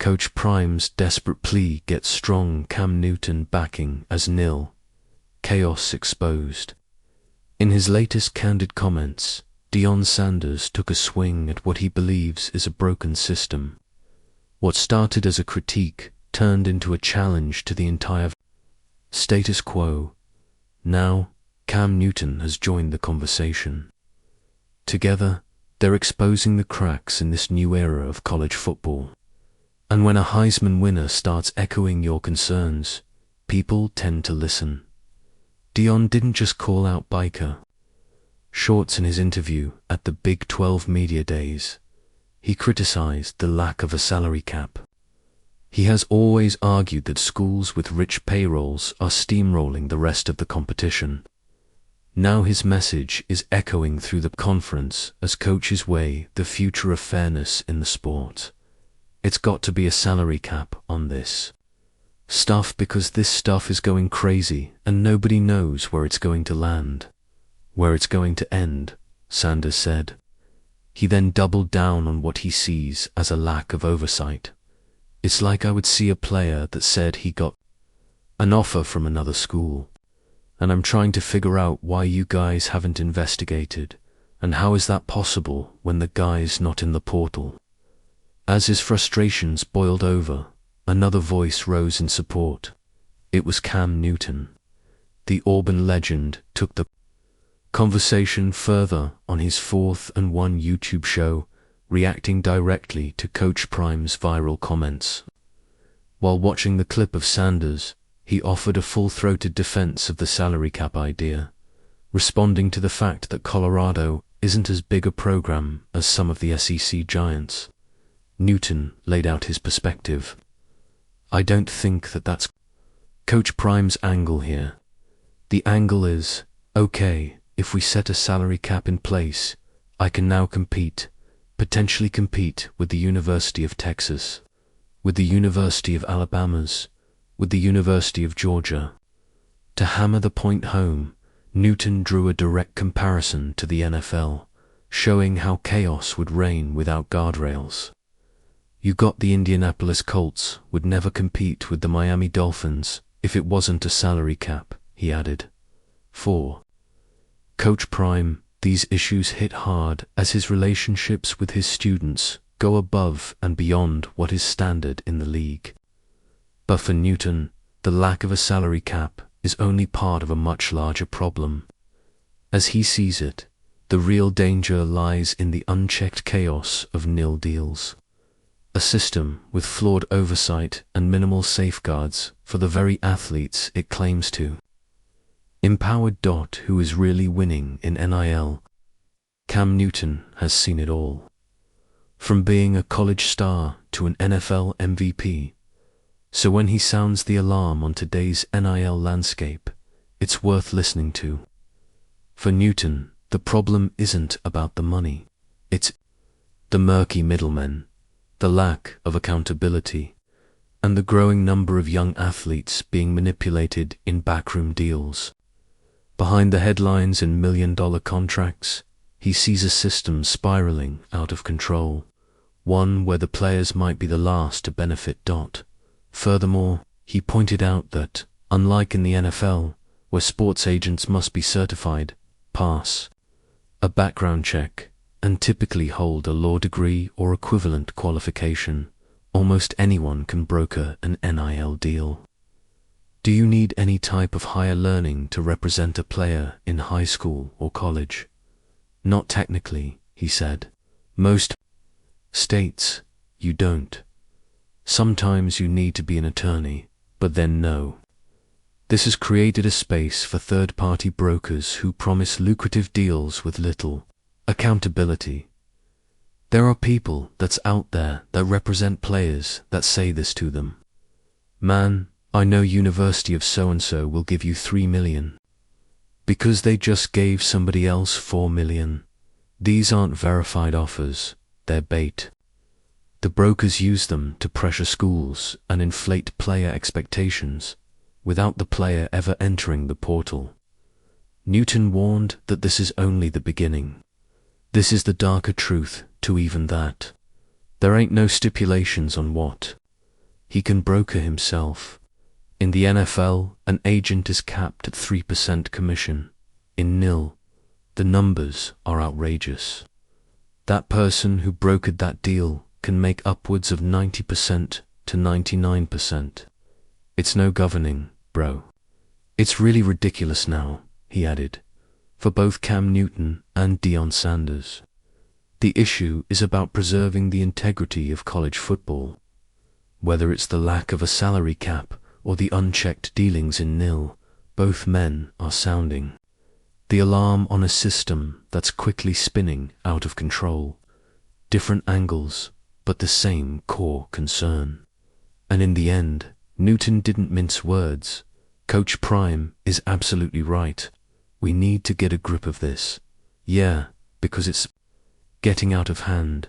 Coach Prime's desperate plea gets strong Cam Newton backing as NIL. Chaos exposed. In his latest candid comments, Deion Sanders took a swing at what he believes is a broken system. What started as a critique turned into a challenge to the entire status quo. Now, Cam Newton has joined the conversation. Together, they're exposing the cracks in this new era of college football. And when a Heisman winner starts echoing your concerns, people tend to listen. Deion didn't just call out biker shorts in his interview at the Big 12 Media Days. He criticized the lack of a salary cap. He has always argued that schools with rich payrolls are steamrolling the rest of the competition. Now his message is echoing through the conference as coaches weigh the future of fairness in the sport. It's got to be a salary cap on this stuff because this stuff is going crazy and nobody knows where it's going to land, where it's going to end, Sanders said. He then doubled down on what he sees as a lack of oversight. It's like I would see a player that said he got an offer from another school, and I'm trying to figure out why you guys haven't investigated, and how is that possible when the guy's not in the portal? As his frustrations boiled over, another voice rose in support. It was Cam Newton. The Auburn legend took the conversation further on his 4th and 1 YouTube show, reacting directly to Coach Prime's viral comments. While watching the clip of Sanders, he offered a full-throated defense of the salary cap idea, responding to the fact that Colorado isn't as big a program as some of the SEC giants. Newton laid out his perspective. I don't think that's Coach Prime's angle here. The angle is, okay, if we set a salary cap in place, I can now potentially compete with the University of Texas, with the University of Alabama's, with the University of Georgia. To hammer the point home, Newton drew a direct comparison to the NFL, showing how chaos would reign without guardrails. You got the Indianapolis Colts would never compete with the Miami Dolphins if it wasn't a salary cap, he added. 4. Coach Prime, these issues hit hard as his relationships with his students go above and beyond what is standard in the league. But for Newton, the lack of a salary cap is only part of a much larger problem. As he sees it, the real danger lies in the unchecked chaos of NIL deals. A system with flawed oversight and minimal safeguards for the very athletes it claims to empower. Who is really winning in NIL? Cam Newton has seen it all. From being a college star to an NFL MVP. So when he sounds the alarm on today's NIL landscape, it's worth listening to. For Newton, the problem isn't about the money. It's the murky middlemen, the lack of accountability, and the growing number of young athletes being manipulated in backroom deals. Behind the headlines and million-dollar contracts, he sees a system spiraling out of control, one where the players might be the last to benefit. Furthermore, he pointed out that, unlike in the NFL, where sports agents must be certified, pass a background check, and typically hold a law degree or equivalent qualification, almost anyone can broker an NIL deal. Do you need any type of higher learning to represent a player in high school or college? Not technically, he said. Most states, you don't. Sometimes you need to be an attorney, but then no. This has created a space for third-party brokers who promise lucrative deals with little accountability. There are people that's out there that represent players that say this to them. Man, I know University of so-and-so will give you $3 million. Because they just gave somebody else $4 million. These aren't verified offers, they're bait. The brokers use them to pressure schools and inflate player expectations, without the player ever entering the portal. Newton warned that this is only the beginning. This is the darker truth to even that. There ain't no stipulations on what He can broker himself. In the NFL, an agent is capped at 3% commission. In NIL, the numbers are outrageous. That person who brokered that deal can make upwards of 90% to 99%. It's no governing, bro. It's really ridiculous now, he added, for both Cam Newton and Deion Sanders. The issue is about preserving the integrity of college football. Whether it's the lack of a salary cap or the unchecked dealings in NIL, both men are sounding the alarm on a system that's quickly spinning out of control. Different angles, but the same core concern. And in the end, Newton didn't mince words. Coach Prime is absolutely right. We need to get a grip of this. Yeah, because it's getting out of hand.